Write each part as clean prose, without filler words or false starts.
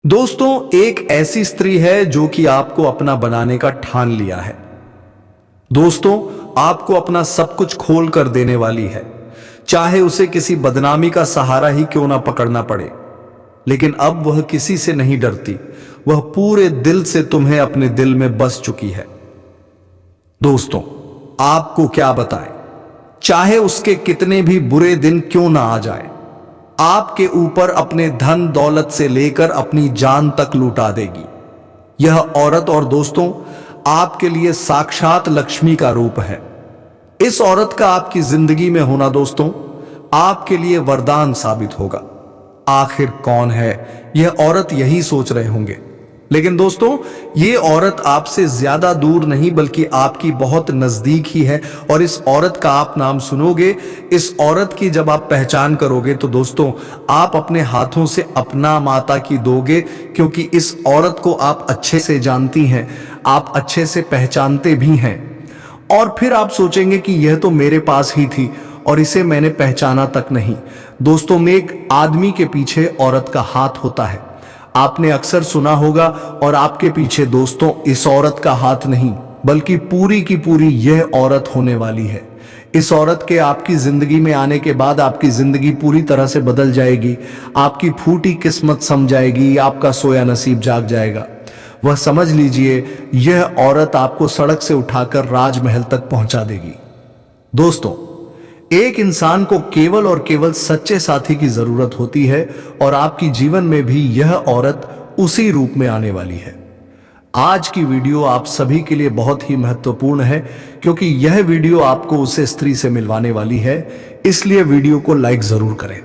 दोस्तों, एक ऐसी स्त्री है जो कि आपको अपना बनाने का ठान लिया है। दोस्तों, आपको अपना सब कुछ खोल कर देने वाली है, चाहे उसे किसी बदनामी का सहारा ही क्यों ना पकड़ना पड़े। लेकिन अब वह किसी से नहीं डरती, वह पूरे दिल से तुम्हें अपने दिल में बस चुकी है। दोस्तों, आपको क्या बताएं, चाहे उसके कितने भी बुरे दिन क्यों ना आ जाए, आपके ऊपर अपने धन दौलत से लेकर अपनी जान तक लुटा देगी यह औरत। और दोस्तों, आपके लिए साक्षात लक्ष्मी का रूप है। इस औरत का आपकी जिंदगी में होना दोस्तों आपके लिए वरदान साबित होगा। आखिर कौन है यह औरत, यही सोच रहे होंगे। लेकिन दोस्तों, ये औरत आपसे ज्यादा दूर नहीं बल्कि आपकी बहुत नजदीक ही है। और इस औरत का आप नाम सुनोगे, इस औरत की जब आप पहचान करोगे तो दोस्तों आप अपने हाथों से अपना माता की दोगे, क्योंकि इस औरत को आप अच्छे से जानती हैं, आप अच्छे से पहचानते भी हैं। और फिर आप सोचेंगे कि यह तो मेरे पास ही थी और इसे मैंने पहचाना तक नहीं। दोस्तों, में एक आदमी के पीछे औरत का हाथ होता है, आपने अक्सर सुना होगा। और आपके पीछे दोस्तों इस औरत का हाथ नहीं बल्कि पूरी की पूरी यह औरत होने वाली है। इस औरत के आपकी जिंदगी में आने के बाद आपकी जिंदगी पूरी तरह से बदल जाएगी। आपकी फूटी किस्मत सम जाएगी, आपका सोया नसीब जाग जाएगा। वह समझ लीजिए, यह औरत आपको सड़क से उठाकर राजमहल तक पहुंचा देगी। दोस्तों, एक इंसान को केवल और केवल सच्चे साथी की जरूरत होती है और आपकी जीवन में भी यह औरत उसी रूप में आने वाली है। आज की वीडियो आप सभी के लिए बहुत ही महत्वपूर्ण है, क्योंकि यह वीडियो आपको उस स्त्री से मिलवाने वाली है। इसलिए वीडियो को लाइक जरूर करें।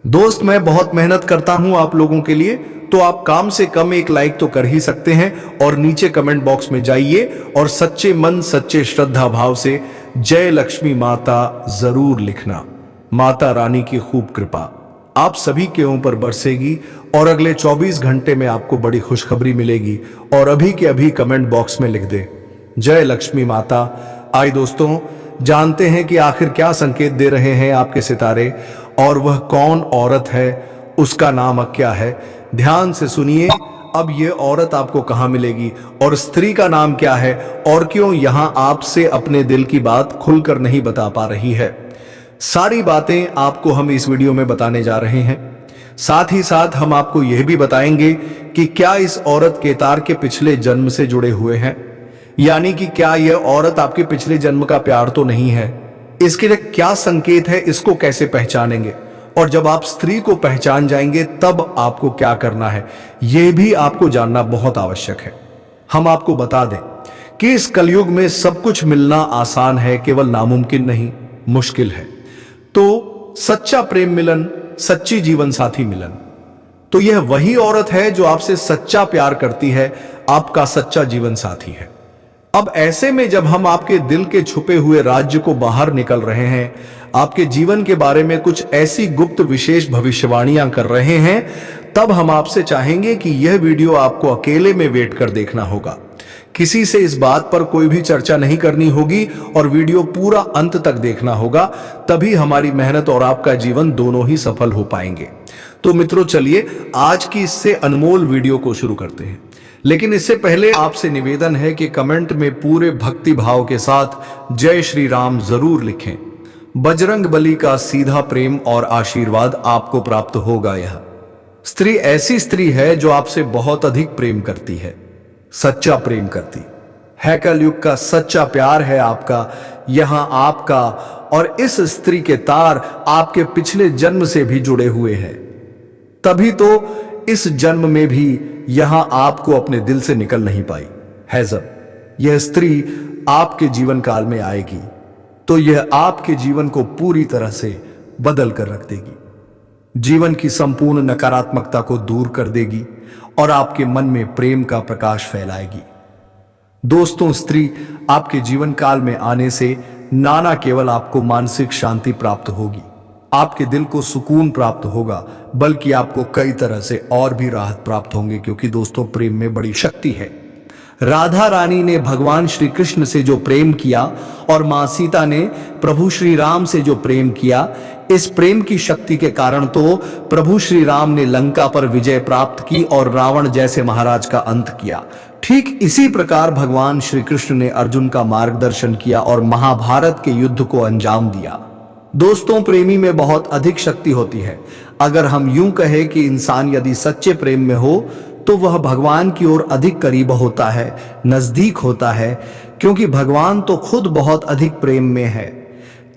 दोस्त, मैं बहुत मेहनत करता हूं आप लोगों के लिए, तो आप काम से कम एक लाइक तो कर ही सकते हैं। और नीचे कमेंट बॉक्स में जाइए और सच्चे मन सच्चे श्रद्धा भाव से जय लक्ष्मी माता जरूर लिखना। माता रानी की खूब कृपा आप सभी के ऊपर बरसेगी और अगले 24 घंटे में आपको बड़ी खुशखबरी मिलेगी। और अभी के अभी कमेंट बॉक्स में लिख दे जय लक्ष्मी माता। आइए दोस्तों, जानते हैं कि आखिर क्या संकेत दे रहे हैं आपके सितारे, और वह कौन औरत है, उसका नाम क्या है। ध्यान से सुनिए, अब यह औरत आपको कहां मिलेगी और स्त्री का नाम क्या है, और क्यों यहां आपसे अपने दिल की बात खुलकर नहीं बता पा रही है। सारी बातें आपको हम इस वीडियो में बताने जा रहे हैं। साथ ही साथ हम आपको यह भी बताएंगे कि क्या इस औरत केदार के पिछले जन्म से जुड़े हुए हैं, यानी कि क्या यह औरत आपके पिछले जन्म का प्यार तो नहीं है। इसके लिए क्या संकेत है, इसको कैसे पहचानेंगे, और जब आप स्त्री को पहचान जाएंगे तब आपको क्या करना है, यह भी आपको जानना बहुत आवश्यक है। हम आपको बता दें कि इस कलयुग में सब कुछ मिलना आसान है, केवल नामुमकिन नहीं, मुश्किल है। तो सच्चा प्रेम मिलन, सच्ची जीवन साथी मिलन, तो यह वही औरत है जो आपसे सच्चा प्यार करती है, आपका सच्चा जीवन साथी है। अब ऐसे में जब हम आपके दिल के छुपे हुए राज्य को बाहर निकल रहे हैं, आपके जीवन के बारे में कुछ ऐसी गुप्त विशेष भविष्यवाणियां कर रहे हैं, तब हम आपसे चाहेंगे कि यह वीडियो आपको अकेले में वेट कर देखना होगा। किसी से इस बात पर कोई भी चर्चा नहीं करनी होगी और वीडियो पूरा अंत तक देखना होगा, तभी हमारी मेहनत और आपका जीवन दोनों ही सफल हो पाएंगे। तो मित्रों, चलिए आज की इससे अनमोल वीडियो को शुरू करते हैं। लेकिन इससे पहले आपसे निवेदन है कि कमेंट में पूरे भक्ति भाव के साथ जय श्री राम जरूर लिखें। बजरंग बली का सीधा प्रेम और आशीर्वाद आपको प्राप्त होगा। यह स्त्री ऐसी स्त्री है जो आपसे बहुत अधिक प्रेम करती है, सच्चा प्रेम करती है। कलयुग का सच्चा प्यार है आपका, यहां आपका और इस स्त्री के तार आपके पिछले जन्म से भी जुड़े हुए हैं। तभी तो इस जन्म में भी यहां आपको अपने दिल से निकल नहीं पाई है। जब यह स्त्री आपके जीवन काल में आएगी तो यह आपके जीवन को पूरी तरह से बदल कर रख देगी, जीवन की संपूर्ण नकारात्मकता को दूर कर देगी और आपके मन में प्रेम का प्रकाश फैलाएगी। दोस्तों, स्त्री आपके जीवन काल में आने से नाना केवल आपको मानसिक शांति प्राप्त होगी, आपके दिल को सुकून प्राप्त होगा, बल्कि आपको कई तरह से और भी राहत प्राप्त होंगे, क्योंकि दोस्तों प्रेम में बड़ी शक्ति है। राधा रानी ने भगवान श्री कृष्ण से जो प्रेम किया और मां सीता ने प्रभु श्री राम से जो प्रेम किया, इस प्रेम की शक्ति के कारण तो प्रभु श्री राम ने लंका पर विजय प्राप्त की और रावण जैसे महाराज का अंत किया। ठीक इसी प्रकार भगवान श्री कृष्ण ने अर्जुन का मार्गदर्शन किया और महाभारत के युद्ध को अंजाम दिया। दोस्तों, प्रेमी में बहुत अधिक शक्ति होती है। अगर हम यूं कहें कि इंसान यदि सच्चे प्रेम में हो तो वह भगवान की ओर अधिक करीब होता है, नजदीक होता है, क्योंकि भगवान तो खुद बहुत अधिक प्रेम में है।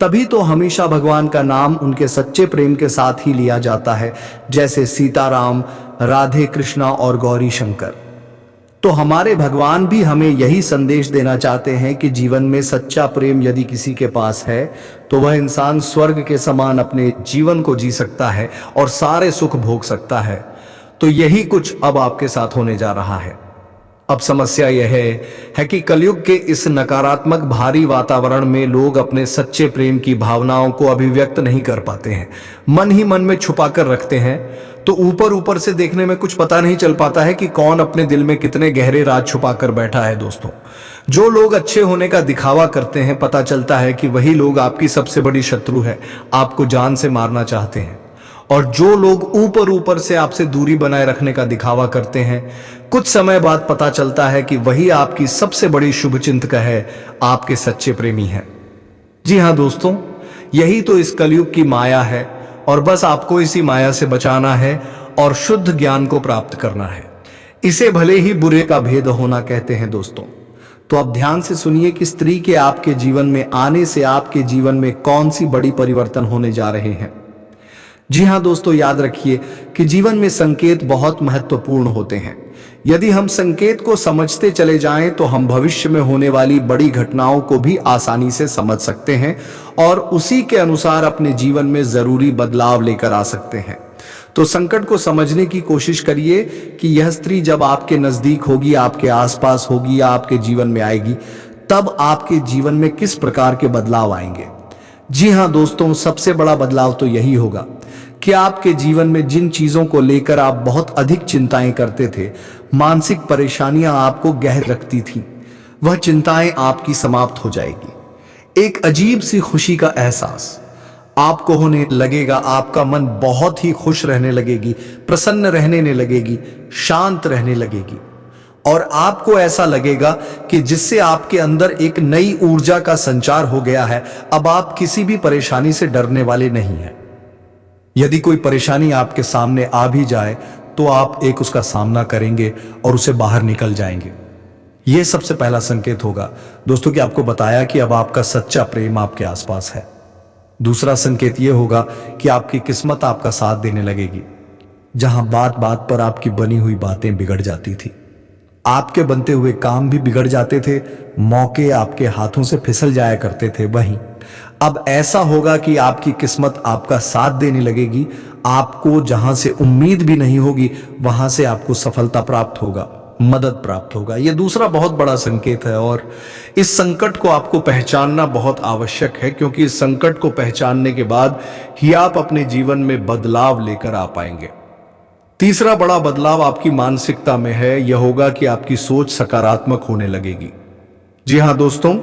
तभी तो हमेशा भगवान का नाम उनके सच्चे प्रेम के साथ ही लिया जाता है, जैसे सीताराम, राधे कृष्णा और गौरी शंकर। तो हमारे भगवान भी हमें यही संदेश देना चाहते हैं कि जीवन में सच्चा प्रेम यदि किसी के पास है तो वह इंसान स्वर्ग के समान अपने जीवन को जी सकता है और सारे सुख भोग सकता है। तो यही कुछ अब आपके साथ होने जा रहा है। अब समस्या यह है कि कलयुग के इस नकारात्मक भारी वातावरण में लोग अपने सच्चे प्रेम की भावनाओं को अभिव्यक्त नहीं कर पाते हैं, मन ही मन में छुपा कर रखते हैं। तो ऊपर ऊपर से देखने में कुछ पता नहीं चल पाता है कि कौन अपने दिल में कितने गहरे राज छुपा कर बैठा है। दोस्तों, जो लोग अच्छे होने का दिखावा करते हैं, पता चलता है कि वही लोग आपकी सबसे बड़ी शत्रु है, आपको जान से मारना चाहते हैं। और जो लोग ऊपर ऊपर से आपसे दूरी बनाए रखने का दिखावा करते हैं, कुछ समय बाद पता चलता है कि वही आपकी सबसे बड़ी शुभचिंतक है, आपके सच्चे प्रेमी हैं। जी हाँ दोस्तों, यही तो इस कलयुग की माया है और बस आपको इसी माया से बचाना है और शुद्ध ज्ञान को प्राप्त करना है। इसे भले ही बुरे का भेद होना कहते हैं दोस्तों। तो अब ध्यान से सुनिए कि स्त्री के आपके जीवन में आने से आपके जीवन में कौन सी बड़ी परिवर्तन होने जा रहे हैं। जी हाँ दोस्तों, याद रखिए कि जीवन में संकेत बहुत महत्वपूर्ण होते हैं। यदि हम संकेत को समझते चले जाएं तो हम भविष्य में होने वाली बड़ी घटनाओं को भी आसानी से समझ सकते हैं और उसी के अनुसार अपने जीवन में जरूरी बदलाव लेकर आ सकते हैं। तो संकट को समझने की कोशिश करिए कि यह स्त्री जब आपके नजदीक होगी, आपके आसपास होगी या आपके जीवन में आएगी, तब आपके जीवन में किस प्रकार के बदलाव आएंगे। जी हाँ दोस्तों, सबसे बड़ा बदलाव तो यही होगा कि आपके जीवन में जिन चीजों को लेकर आप बहुत अधिक चिंताएं करते थे, मानसिक परेशानियां आपको गहर रखती थी, वह चिंताएं आपकी समाप्त हो जाएगी। एक अजीब सी खुशी का एहसास आपको होने लगेगा, आपका मन बहुत ही खुश रहने लगेगी, प्रसन्न रहने लगेगी, शांत रहने लगेगी और आपको ऐसा लगेगा कि जिससे आपके अंदर एक नई ऊर्जा का संचार हो गया है। अब आप किसी भी परेशानी से डरने वाले नहीं हैं। यदि कोई परेशानी आपके सामने आ भी जाए तो आप एक उसका सामना करेंगे और उसे बाहर निकल जाएंगे। यह सबसे पहला संकेत होगा दोस्तों कि आपको बताया कि अब आपका सच्चा प्रेम आपके आसपास है। दूसरा संकेत यह होगा कि आपकी किस्मत आपका साथ देने लगेगी। जहां बात बात पर आपकी बनी हुई बातें बिगड़ जाती थी, आपके बनते हुए काम भी बिगड़ जाते थे, मौके आपके हाथों से फिसल जाया करते थे, वहीं अब ऐसा होगा कि आपकी किस्मत आपका साथ देने लगेगी। आपको जहां से उम्मीद भी नहीं होगी वहां से आपको सफलता प्राप्त होगा, मदद प्राप्त होगा। यह दूसरा बहुत बड़ा संकेत है और इस संकट को आपको पहचानना बहुत आवश्यक है, क्योंकि इस संकट को पहचानने के बाद ही आप अपने जीवन में बदलाव लेकर आ पाएंगे। तीसरा बड़ा बदलाव आपकी मानसिकता में है। यह होगा कि आपकी सोच सकारात्मक होने लगेगी। जी हां दोस्तों,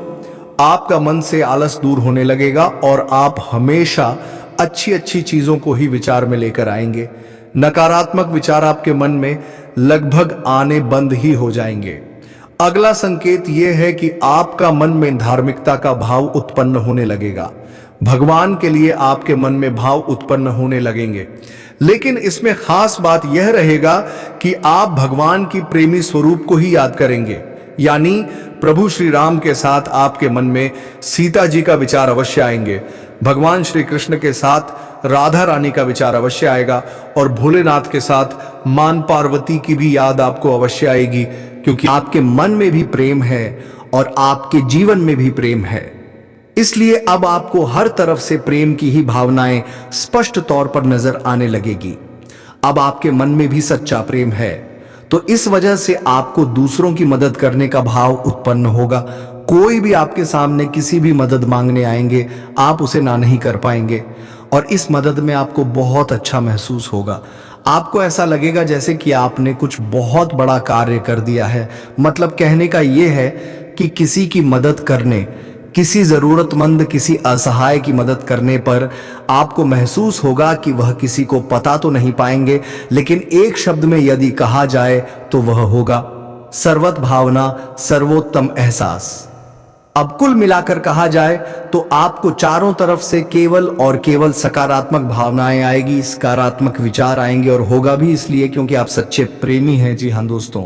आपका मन से आलस दूर होने लगेगा और आप हमेशा अच्छी अच्छी चीजों को ही विचार में लेकर आएंगे। नकारात्मक विचार आपके मन में लगभग आने बंद ही हो जाएंगे। अगला संकेत यह है कि आपका मन में धार्मिकता का भाव उत्पन्न होने लगेगा। भगवान के लिए आपके मन में भाव उत्पन्न होने लगेंगे। लेकिन इसमें खास बात यह रहेगा कि आप भगवान की प्रेमी स्वरूप को ही याद करेंगे, यानी प्रभु श्री राम के साथ आपके मन में सीता जी का विचार अवश्य आएंगे, भगवान श्री कृष्ण के साथ राधा रानी का विचार अवश्य आएगा और भोलेनाथ के साथ मां पार्वती की भी याद आपको अवश्य आएगी, क्योंकि आपके मन में भी प्रेम है और आपके जीवन में भी प्रेम है। इसलिए अब आपको हर तरफ से प्रेम की ही भावनाएं स्पष्ट तौर पर नजर आने लगेगी। अब आपके मन में भी सच्चा प्रेम है, तो इस वजह से आपको दूसरों की मदद करने का भाव उत्पन्न होगा। कोई भी आपके सामने किसी भी मदद मांगने आएंगे, आप उसे ना नहीं कर पाएंगे और इस मदद में आपको बहुत अच्छा महसूस होगा। आपको ऐसा लगेगा जैसे कि आपने कुछ बहुत बड़ा कार्य कर दिया है। मतलब कहने का यह है कि किसी की मदद करने, किसी जरूरतमंद, किसी असहाय की मदद करने पर आपको महसूस होगा कि वह किसी को पता तो नहीं पाएंगे, लेकिन एक शब्द में यदि कहा जाए तो वह होगा सर्वत भावना, सर्वोत्तम एहसास। अब कुल मिलाकर कहा जाए तो आपको चारों तरफ से केवल और केवल सकारात्मक भावनाएं आएगी, सकारात्मक विचार आएंगे, और होगा भी इसलिए क्योंकि आप सच्चे प्रेमी हैं। जी हाँ दोस्तों,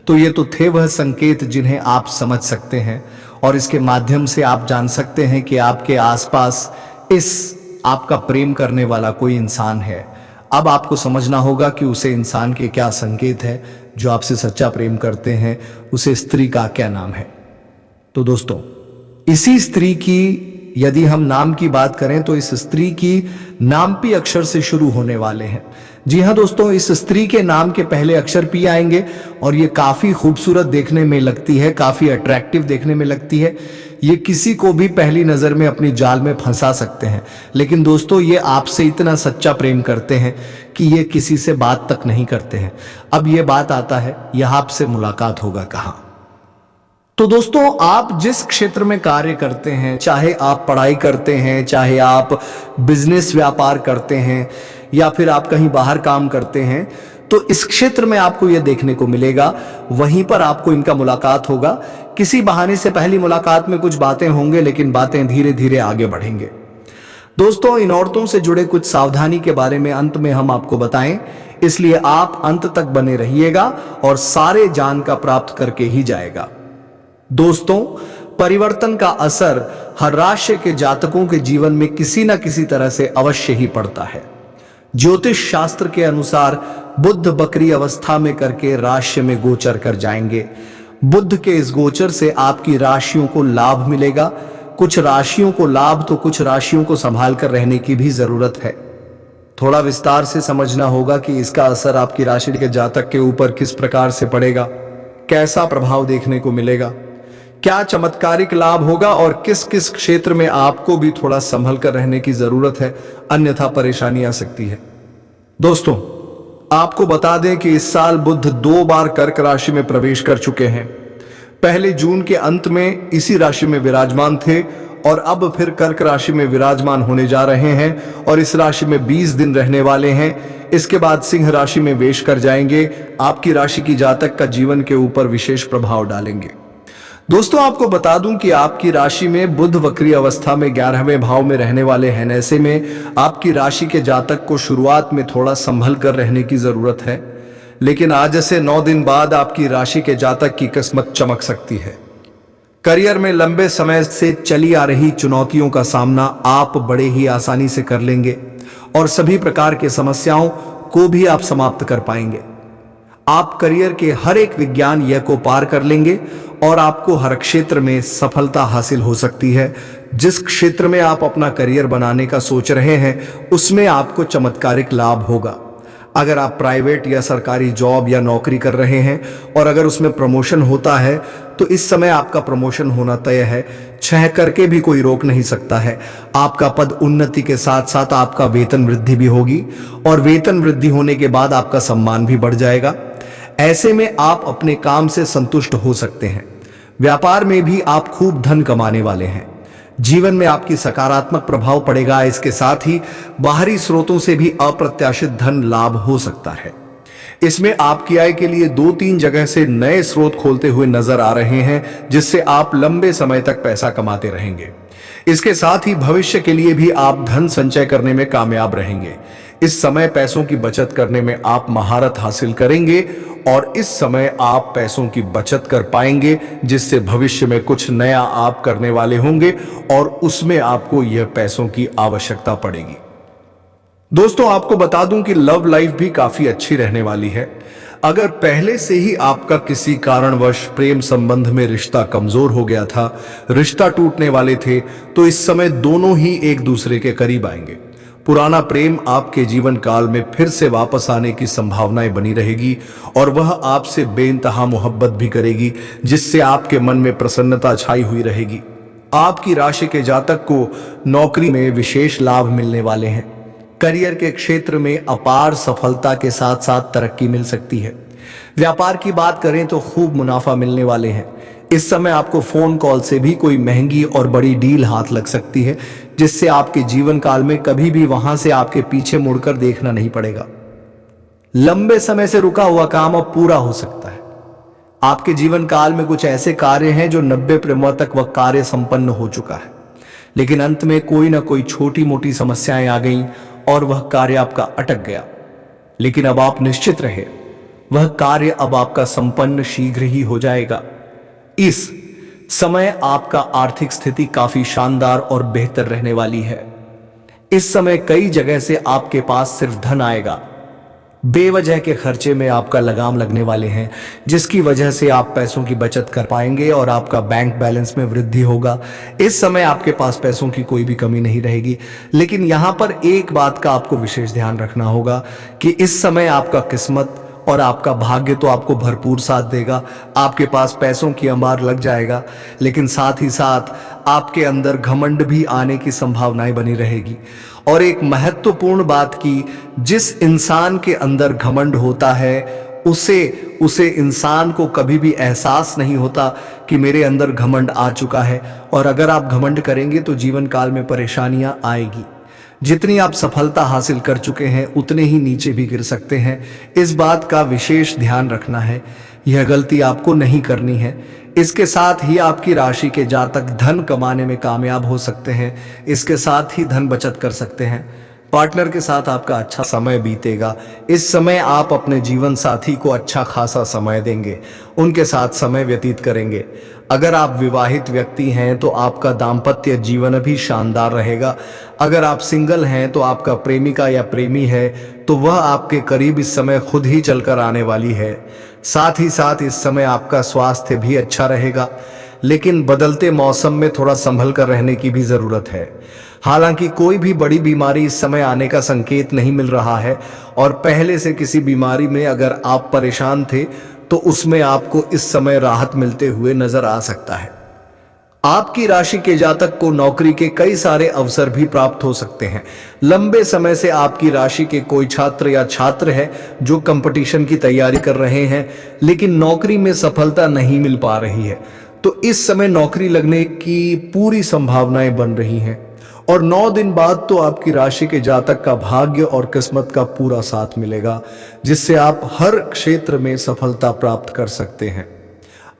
तो ये तो थे वह संकेत जिन्हें आप समझ सकते हैं, और इसके माध्यम से आप जान सकते हैं कि आपके आसपास इस आपका प्रेम करने वाला कोई इंसान है। अब आपको समझना होगा कि उसे इंसान के क्या संकेत है जो आपसे सच्चा प्रेम करते हैं, उसे स्त्री का क्या नाम है। तो दोस्तों, इसी स्त्री की यदि हम नाम की बात करें तो इस स्त्री की नाम पी अक्षर से शुरू होने वाले हैं। जी हाँ दोस्तों, इस स्त्री के नाम के पहले अक्षर पी आएंगे और ये काफी खूबसूरत देखने में लगती है, काफी अट्रैक्टिव देखने में लगती है। ये किसी को भी पहली नजर में अपनी जाल में फंसा सकते हैं, लेकिन दोस्तों ये आपसे इतना सच्चा प्रेम करते हैं कि ये किसी से बात तक नहीं करते हैं। अब ये बात आता है, यह आपसे मुलाकात होगा कहाँ। तो दोस्तों, आप जिस क्षेत्र में कार्य करते हैं, चाहे आप पढ़ाई करते हैं, चाहे आप बिजनेस व्यापार करते हैं, या फिर आप कहीं बाहर काम करते हैं, तो इस क्षेत्र में आपको यह देखने को मिलेगा, वहीं पर आपको इनका मुलाकात होगा। किसी बहाने से पहली मुलाकात में कुछ बातें होंगे, लेकिन बातें धीरे धीरे आगे बढ़ेंगे। दोस्तों, इन औरतों से जुड़े कुछ सावधानी के बारे में अंत में हम आपको बताएं, इसलिए आप अंत तक बने रहिएगा और सारे जान का प्राप्त करके ही जाएगा। दोस्तों, परिवर्तन का असर हर राशि के जातकों के जीवन में किसी न किसी तरह से अवश्य ही पड़ता है। ज्योतिष शास्त्र के अनुसार बुध बकरी अवस्था में करके राशि में गोचर कर जाएंगे। बुध के इस गोचर से आपकी राशियों को लाभ मिलेगा। कुछ राशियों को लाभ तो कुछ राशियों को संभाल कर रहने की भी जरूरत है। थोड़ा विस्तार से समझना होगा कि इसका असर आपकी राशि के जातक के ऊपर किस प्रकार से पड़ेगा, कैसा प्रभाव देखने को मिलेगा, क्या चमत्कारिक लाभ होगा, और किस किस क्षेत्र में आपको भी थोड़ा संभल कर रहने की जरूरत है, अन्यथा परेशानी आ सकती है। दोस्तों, आपको बता दें कि इस साल बुध 2 बार कर्क राशि में प्रवेश कर चुके हैं। पहले जून के अंत में इसी राशि में विराजमान थे और अब फिर कर्क राशि में विराजमान होने जा रहे हैं और इस राशि में 20 दिन रहने वाले हैं। इसके बाद सिंह राशि में वेश कर जाएंगे। आपकी राशि की जातक का जीवन के ऊपर विशेष प्रभाव डालेंगे। दोस्तों, आपको बता दूं कि आपकी राशि में बुध वक्री अवस्था में 11वें भाव में रहने वाले हैं। ऐसे में आपकी राशि के जातक को शुरुआत में थोड़ा संभल कर रहने की जरूरत है, लेकिन आज से 9 दिन बाद आपकी राशि के जातक की किस्मत चमक सकती है। करियर में लंबे समय से चली आ रही चुनौतियों का सामना आप बड़े ही आसानी से कर लेंगे और सभी प्रकार के समस्याओं को भी आप समाप्त कर पाएंगे। आप करियर के हर एक विज्ञान यह को पार कर लेंगे और आपको हर क्षेत्र में सफलता हासिल हो सकती है। जिस क्षेत्र में आप अपना करियर बनाने का सोच रहे हैं, उसमें आपको चमत्कारिक लाभ होगा। अगर आप प्राइवेट या सरकारी जॉब या नौकरी कर रहे हैं और अगर उसमें प्रमोशन होता है, तो इस समय आपका प्रमोशन होना तय है। छह करके भी कोई रोक नहीं सकता है। आपका पद उन्नति के साथ साथ आपका वेतन वृद्धि भी होगी और वेतन वृद्धि होने के बाद आपका सम्मान भी बढ़ जाएगा। ऐसे में आप अपने काम से संतुष्ट हो सकते हैं। व्यापार में भी आप खूब धन कमाने वाले हैं। जीवन में आपकी सकारात्मक प्रभाव पड़ेगा। इसके साथ ही बाहरी स्रोतों से भी अप्रत्याशित धन लाभ हो सकता है। इसमें आपकी आय के लिए 2-3 जगह से नए स्रोत खोलते हुए नजर आ रहे हैं, जिससे आप लंबे समय तक पैसा कमाते रहेंगे। इसके साथ ही भविष्य के लिए भी आप धन संचय करने में कामयाब रहेंगे। इस समय पैसों की बचत करने में आप महारत हासिल करेंगे और इस समय आप पैसों की बचत कर पाएंगे, जिससे भविष्य में कुछ नया आप करने वाले होंगे और उसमें आपको यह पैसों की आवश्यकता पड़ेगी। दोस्तों, आपको बता दूं कि लव लाइफ भी काफी अच्छी रहने वाली है। अगर पहले से ही आपका किसी कारणवश प्रेम संबंध में रिश्ता कमजोर हो गया था, रिश्ता टूटने वाले थे, तो इस समय दोनों ही एक दूसरे के करीब आएंगे। पुराना प्रेम आपके जीवन काल में फिर से वापस आने की संभावनाएं बनी रहेगी और वह आपसे बेइंतहा मोहब्बत भी करेगी, जिससे आपके मन में प्रसन्नता छाई हुई रहेगी। आपकी राशि के जातक को नौकरी में विशेष लाभ मिलने वाले हैं। करियर के क्षेत्र में अपार सफलता के साथ साथ तरक्की मिल सकती है। व्यापार की बात करें तो खूब मुनाफा मिलने वाले हैं। इस समय आपको फोन कॉल से भी कोई महंगी और बड़ी डील हाथ लग सकती है, जिससे आपके जीवन काल में कभी भी वहां से आपके पीछे मुड़कर देखना नहीं पड़ेगा। लंबे समय से रुका हुआ काम अब पूरा हो सकता है। आपके जीवन काल में कुछ ऐसे कार्य हैं जो 90% तक वह कार्य संपन्न हो चुका है, लेकिन अंत में कोई ना कोई छोटी मोटी समस्याएं आ गईं और वह कार्य आपका अटक गया। लेकिन अब आप निश्चित रहे, वह कार्य अब आपका संपन्न शीघ्र ही हो जाएगा। इस समय आपका आर्थिक स्थिति काफी शानदार और बेहतर रहने वाली है। इस समय कई जगह से आपके पास सिर्फ धन आएगा। बेवजह के खर्चे में आपका लगाम लगने वाले हैं, जिसकी वजह से आप पैसों की बचत कर पाएंगे और आपका बैंक बैलेंस में वृद्धि होगा। इस समय आपके पास पैसों की कोई भी कमी नहीं रहेगी। लेकिन यहां पर एक बात का आपको विशेष ध्यान रखना होगा कि इस समय आपका किस्मत और आपका भाग्य तो आपको भरपूर साथ देगा। आपके पास पैसों की अंबार लग जाएगा, लेकिन साथ ही साथ आपके अंदर घमंड भी आने की संभावनाएं बनी रहेगी। और एक महत्वपूर्ण बात की, जिस इंसान के अंदर घमंड होता है उसे इंसान को कभी भी एहसास नहीं होता कि मेरे अंदर घमंड आ चुका है। और अगर आप घमंड करेंगे तो जीवन काल में परेशानियां आएगी। जितनी आप सफलता हासिल कर चुके हैं उतने ही नीचे भी गिर सकते हैं। इस बात का विशेष ध्यान रखना है। यह गलती आपको नहीं करनी है। इसके साथ ही आपकी राशि के जातक धन कमाने में कामयाब हो सकते हैं। इसके साथ ही धन बचत कर सकते हैं। पार्टनर के साथ आपका अच्छा समय बीतेगा। इस समय आप अपने जीवन साथी को अच्छा खासा समय देंगे, उनके साथ समय व्यतीत करेंगे। अगर आप विवाहित व्यक्ति हैं तो आपका दाम्पत्य जीवन भी शानदार रहेगा। अगर आप सिंगल हैं तो आपका प्रेमिका या प्रेमी है तो वह आपके करीब इस समय खुद ही चलकर आने वाली है। साथ ही साथ इस समय आपका स्वास्थ्य भी अच्छा रहेगा, लेकिन बदलते मौसम में थोड़ा संभल कर रहने की भी जरूरत है। हालांकि कोई भी बड़ी बीमारी इस समय आने का संकेत नहीं मिल रहा है, और पहले से किसी बीमारी में अगर आप परेशान थे तो उसमें आपको इस समय राहत मिलते हुए नजर आ सकता है। आपकी राशि के जातक को नौकरी के कई सारे अवसर भी प्राप्त हो सकते हैं। लंबे समय से आपकी राशि के कोई छात्र या छात्र है जो कंपटीशन की तैयारी कर रहे हैं, लेकिन नौकरी में सफलता नहीं मिल पा रही है, तो इस समय नौकरी लगने की पूरी संभावनाएं बन रही हैं। और 9 दिन बाद तो आपकी राशि के जातक का भाग्य और किस्मत का पूरा साथ मिलेगा, जिससे आप हर क्षेत्र में सफलता प्राप्त कर सकते हैं।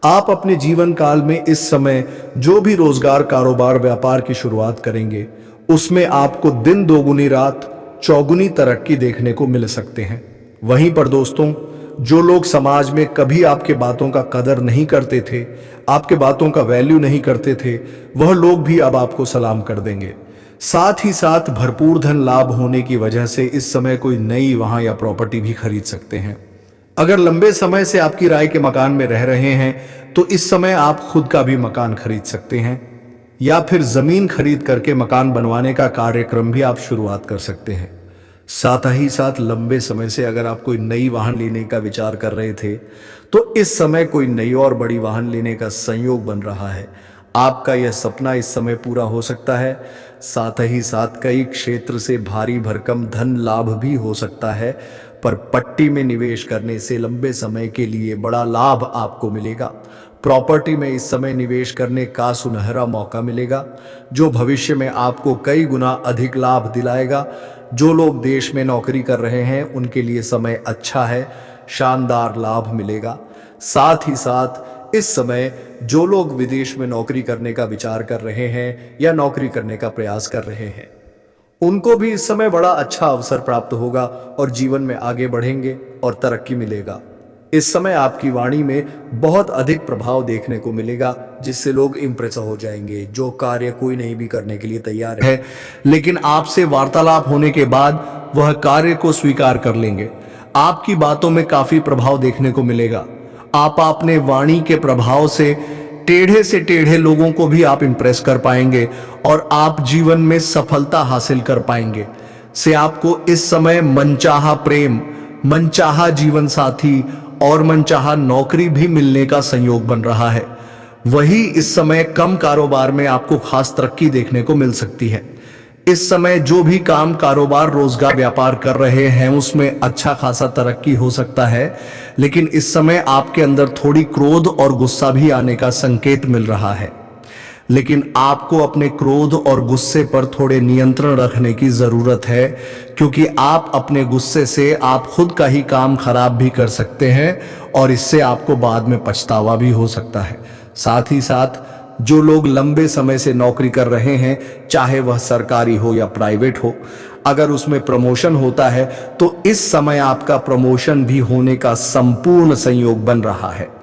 आप अपने जीवन काल में इस समय जो भी रोजगार, कारोबार, व्यापार की शुरुआत करेंगे, उसमें आपको दिन दोगुनी रात चौगुनी तरक्की देखने को मिल सकते हैं। वहीं पर दोस्तों, जो लोग समाज में कभी आपके बातों का कदर नहीं करते थे, आपके बातों का वैल्यू नहीं करते थे, वह लोग भी अब आपको सलाम कर देंगे। साथ ही साथ भरपूर धन लाभ होने की वजह से इस समय कोई नई वाहन या प्रॉपर्टी भी खरीद सकते हैं। अगर लंबे समय से आपकी राय के मकान में रह रहे हैं तो इस समय आप खुद का भी मकान खरीद सकते हैं, या फिर जमीन खरीद करके मकान बनवाने का कार्यक्रम भी आप शुरुआत कर सकते हैं। साथ ही साथ लंबे समय से अगर आप कोई नई वाहन लेने का विचार कर रहे थे तो इस समय कोई नई और बड़ी वाहन लेने का संयोग बन रहा है। आपका यह सपना इस समय पूरा हो सकता है। साथ ही साथ कई क्षेत्र से भारी भरकम धन लाभ भी हो सकता है, पर पट्टी में निवेश करने से लंबे समय के लिए बड़ा लाभ आपको मिलेगा। प्रॉपर्टी में इस समय निवेश करने का सुनहरा मौका मिलेगा, जो भविष्य में आपको कई गुना अधिक लाभ दिलाएगा। जो लोग देश में नौकरी कर रहे हैं उनके लिए समय अच्छा है, शानदार लाभ मिलेगा। साथ ही साथ इस समय जो लोग विदेश में नौकरी करने का विचार कर रहे हैं या नौकरी करने का प्रयास कर रहे हैं, उनको भी इस समय बड़ा अच्छा अवसर प्राप्त होगा और जीवन में आगे बढ़ेंगे और तरक्की मिलेगा। इस समय आपकी वाणी में बहुत अधिक प्रभाव देखने को मिलेगा, जिससे लोग इंप्रेस हो जाएंगे। जो कार्य कोई नहीं भी करने के लिए तैयार है, लेकिन आपसे वार्तालाप होने के बाद वह कार्य को स्वीकार कर लेंगे। आपकी बातों में काफी प्रभाव देखने को मिलेगा। आप अपने वाणी के प्रभाव से टेढ़े लोगों को भी आप इंप्रेस कर पाएंगे और आप जीवन में सफलता हासिल कर पाएंगे। से आपको इस समय मनचाहा प्रेम, मनचाहा जीवन साथी और मनचाहा नौकरी भी मिलने का संयोग बन रहा है। वही इस समय कम कारोबार में आपको खास तरक्की देखने को मिल सकती है। इस समय जो भी काम, कारोबार, रोजगार, व्यापार कर रहे हैं उसमें अच्छा खासा तरक्की हो सकता है, लेकिन इस समय आपके अंदर थोड़ी क्रोध और गुस्सा भी आने का संकेत मिल रहा है। लेकिन आपको अपने क्रोध और गुस्से पर थोड़े नियंत्रण रखने की जरूरत है, क्योंकि आप अपने गुस्से से आप खुद का ही काम खराब भी कर सकते हैं और इससे आपको बाद में पछतावा भी हो सकता है। साथ ही साथ जो लोग लंबे समय से नौकरी कर रहे हैं, चाहे वह सरकारी हो या प्राइवेट हो, अगर उसमें प्रमोशन होता है तो इस समय आपका प्रमोशन भी होने का संपूर्ण संयोग बन रहा है।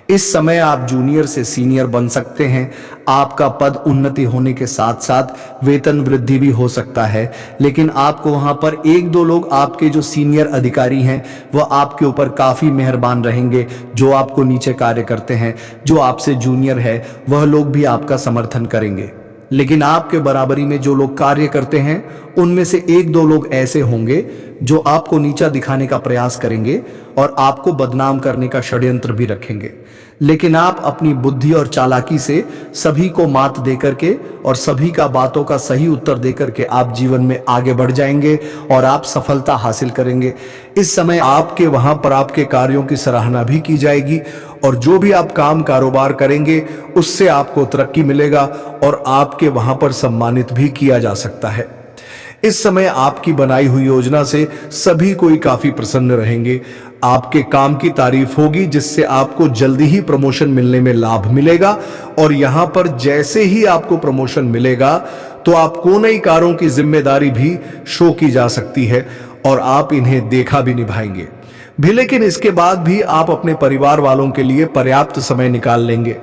इस समय आप जूनियर से सीनियर बन सकते हैं। आपका पद उन्नति होने के साथ साथ वेतन वृद्धि भी हो सकता है, लेकिन आपको वहां पर एक दो लोग, आपके जो सीनियर अधिकारी हैं वह आपके ऊपर काफी मेहरबान रहेंगे। जो आपको नीचे कार्य करते हैं, जो आपसे जूनियर है, वह लोग भी आपका समर्थन करेंगे। लेकिन आपके बराबरी में जो लोग कार्य करते हैं उनमें से एक दो लोग ऐसे होंगे जो आपको नीचा दिखाने का प्रयास करेंगे और आपको बदनाम करने का षड्यंत्र भी रखेंगे। लेकिन आप अपनी बुद्धि और चालाकी से सभी को मात देकर के और सभी का बातों का सही उत्तर देकर के आप जीवन में आगे बढ़ जाएंगे और आप सफलता हासिल करेंगे। इस समय आपके वहां पर आपके कार्यों की सराहना भी की जाएगी और जो भी आप काम कारोबार करेंगे उससे आपको तरक्की मिलेगा और आपके वहां पर सम्मानित भी किया जा सकता है। इस समय आपकी बनाई हुई योजना से सभी कोई काफी प्रसन्न रहेंगे। आपके काम की तारीफ होगी, जिससे आपको जल्दी ही प्रमोशन मिलने में लाभ मिलेगा। और यहां पर जैसे ही आपको प्रमोशन मिलेगा तो आपको नई कारों की जिम्मेदारी भी शो की जा सकती है और आप इन्हें देखा भी निभाएंगे भी। लेकिन इसके बाद भी आप अपने परिवार वालों के लिए पर्याप्त समय निकाल लेंगे।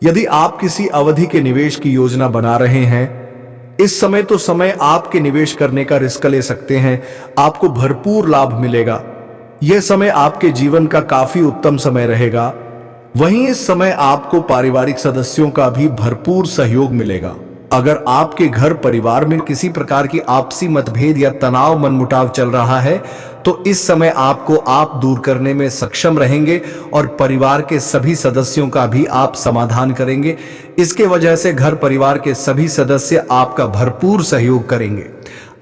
यदि आप किसी अवधि के निवेश की योजना बना रहे हैं, इस समय तो समय आपके निवेश करने का रिस्क ले सकते हैं। आपको भरपूर लाभ मिलेगा। यह समय आपके जीवन का काफी उत्तम समय रहेगा। वहीं इस समय आपको पारिवारिक सदस्यों का भी भरपूर सहयोग मिलेगा। अगर आपके घर परिवार में किसी प्रकार की आपसी मतभेद या तनाव, मनमुटाव चल रहा है तो इस समय आपको आप दूर करने में सक्षम रहेंगे और परिवार के सभी सदस्यों का भी आप समाधान करेंगे। इसके वजह से घर परिवार के सभी सदस्य आपका भरपूर सहयोग करेंगे।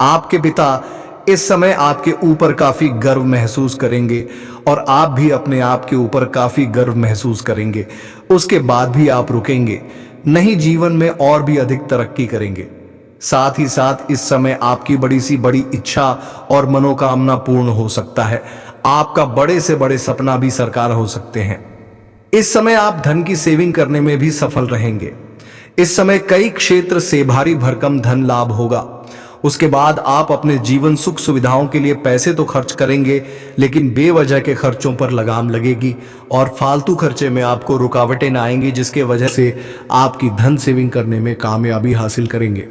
आपके पिता इस समय आपके ऊपर काफी गर्व महसूस करेंगे और आप भी अपने आप के ऊपर काफी गर्व महसूस करेंगे। उसके बाद भी आप रुकेंगे नहीं, जीवन में और भी अधिक तरक्की करेंगे। साथ ही साथ इस समय आपकी बड़ी सी बड़ी इच्छा और मनोकामना पूर्ण हो सकता है। आपका बड़े से बड़े सपना भी साकार हो सकते हैं। इस समय आप धन की सेविंग करने में भी सफल रहेंगे। इस समय कई क्षेत्र से भारी भरकम धन लाभ होगा। उसके बाद आप अपने जीवन सुख सुविधाओं के लिए पैसे तो खर्च करेंगे, लेकिन बेवजह के खर्चों पर लगाम लगेगी और फालतू खर्चे में आपको रुकावटें न आएंगी, जिसके वजह से आपकी धन सेविंग करने में कामयाबी हासिल करेंगे।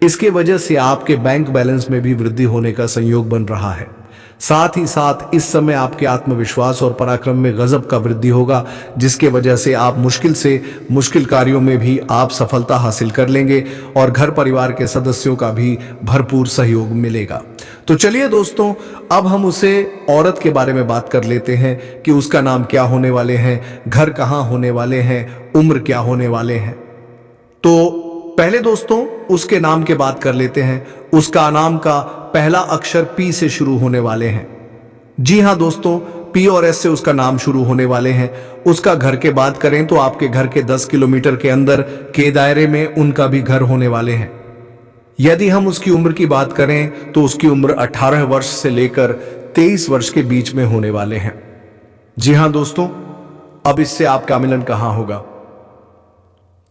इसके वजह से आपके बैंक बैलेंस में भी वृद्धि होने का संयोग बन रहा है। साथ ही साथ इस समय आपके आत्मविश्वास और पराक्रम में गजब का वृद्धि होगा, जिसके वजह से आप मुश्किल से मुश्किल कार्यों में भी आप सफलता हासिल कर लेंगे और घर परिवार के सदस्यों का भी भरपूर सहयोग मिलेगा। तो चलिए दोस्तों, अब हम उसे औरत के बारे में बात कर लेते हैं कि उसका नाम क्या होने वाले हैं, घर कहाँ होने वाले हैं, उम्र क्या होने वाले हैं। तो पहले दोस्तों उसके नाम की बात कर लेते हैं। उसका नाम का पहला अक्षर पी से शुरू होने वाले हैं। जी हां दोस्तों, पी और एस से उसका नाम शुरू होने वाले हैं। उसका घर के बात करें तो आपके घर के 10 किलोमीटर के अंदर के दायरे में उनका भी घर होने वाले हैं। यदि हम उसकी उम्र की बात करें तो उसकी उम्र 18 वर्ष से लेकर 23 वर्ष के बीच में होने वाले हैं। जी हां दोस्तों, अब इससे आपका मिलन कहां होगा?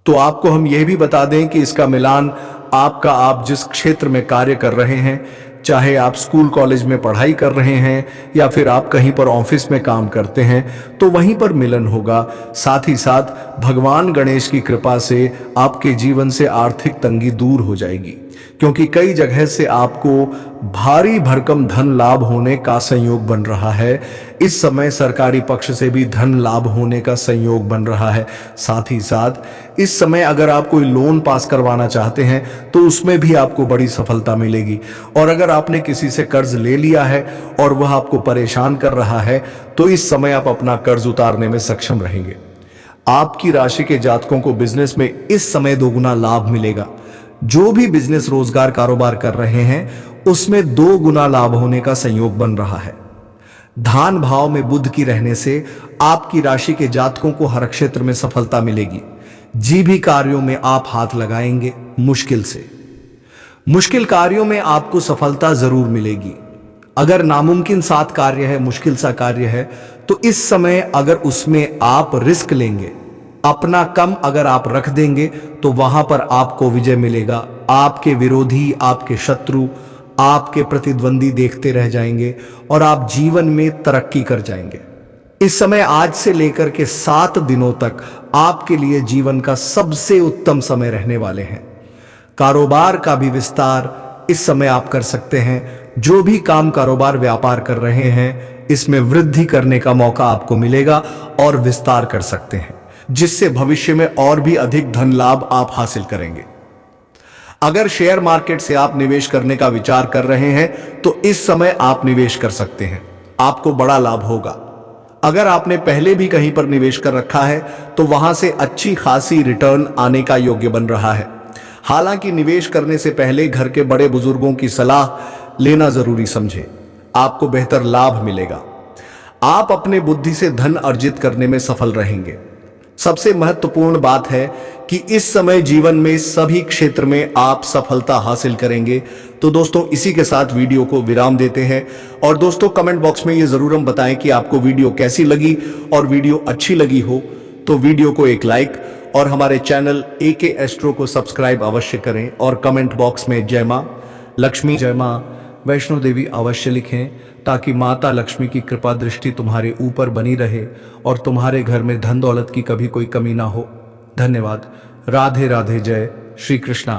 तो आपको हम यह भी बता दें कि इसका मिलान आप जिस क्षेत्र में कार्य कर रहे हैं, चाहे आप स्कूल कॉलेज में पढ़ाई कर रहे हैं या फिर आप कहीं पर ऑफिस में काम करते हैं, तो वहीं पर मिलन होगा। साथ ही साथ भगवान गणेश की कृपा से आपके जीवन से आर्थिक तंगी दूर हो जाएगी, क्योंकि कई जगह से आपको भारी भरकम धन लाभ होने का संयोग बन रहा है। इस समय सरकारी पक्ष से भी धन लाभ होने का संयोग बन रहा है। साथ ही साथ इस समय अगर आप कोई लोन पास करवाना चाहते हैं तो उसमें भी आपको बड़ी सफलता मिलेगी। और अगर आपने किसी से कर्ज ले लिया है और वह आपको परेशान कर रहा है, तो इस समय आप अपना कर्ज उतारने में सक्षम रहेंगे। आपकी राशि के जातकों को बिजनेस में इस समय दोगुना लाभ मिलेगा। जो भी बिजनेस रोजगार कारोबार कर रहे हैं उसमें 2 गुना लाभ होने का संयोग बन रहा है। धान भाव में बुध की रहने से आपकी राशि के जातकों को हर क्षेत्र में सफलता मिलेगी। जी भी कार्यों में आप हाथ लगाएंगे मुश्किल कार्यों में आपको सफलता जरूर मिलेगी। अगर नामुमकिन साथ कार्य है, मुश्किल सा कार्य है, तो इस समय अगर उसमें आप रिस्क लेंगे, अपना कम अगर आप रख देंगे तो वहां पर आपको विजय मिलेगा। आपके विरोधी, आपके शत्रु, आपके प्रतिद्वंदी देखते रह जाएंगे और आप जीवन में तरक्की कर जाएंगे। इस समय आज से लेकर के 7 दिनों तक आपके लिए जीवन का सबसे उत्तम समय रहने वाले हैं। कारोबार का भी विस्तार इस समय आप कर सकते हैं। जो भी काम, कारोबार, व्यापार कर रहे हैं, इसमें वृद्धि करने का मौका आपको मिलेगा और विस्तार कर सकते हैं, जिससे भविष्य में और भी अधिक धन लाभ आप हासिल करेंगे। अगर शेयर मार्केट से आप निवेश करने का विचार कर रहे हैं तो इस समय आप निवेश कर सकते हैं, आपको बड़ा लाभ होगा। अगर आपने पहले भी कहीं पर निवेश कर रखा है तो वहां से अच्छी खासी रिटर्न आने का योग्य बन रहा है। हालांकि निवेश करने से पहले घर के बड़े बुजुर्गों की सलाह लेना जरूरी समझे, आपको बेहतर लाभ मिलेगा। आप अपने बुद्धि से धन अर्जित करने में सफल रहेंगे। सबसे महत्वपूर्ण बात है कि इस समय जीवन में सभी क्षेत्र में आप सफलता हासिल करेंगे। तो दोस्तों, इसी के साथ वीडियो को विराम देते हैं। और दोस्तों, कमेंट बॉक्स में ये जरूर हम बताएं कि आपको वीडियो कैसी लगी, और वीडियो अच्छी लगी हो तो वीडियो को एक लाइक और हमारे चैनल AK एस्ट्रो को सब्सक्राइब अवश्य करें। और कमेंट बॉक्स में जय मां लक्ष्मी, जय मां वैष्णो देवी अवश्य लिखें, ताकि माता लक्ष्मी की कृपा दृष्टि तुम्हारे ऊपर बनी रहे और तुम्हारे घर में धन दौलत की कभी कोई कमी ना हो। धन्यवाद। राधे राधे। जय श्री कृष्णा।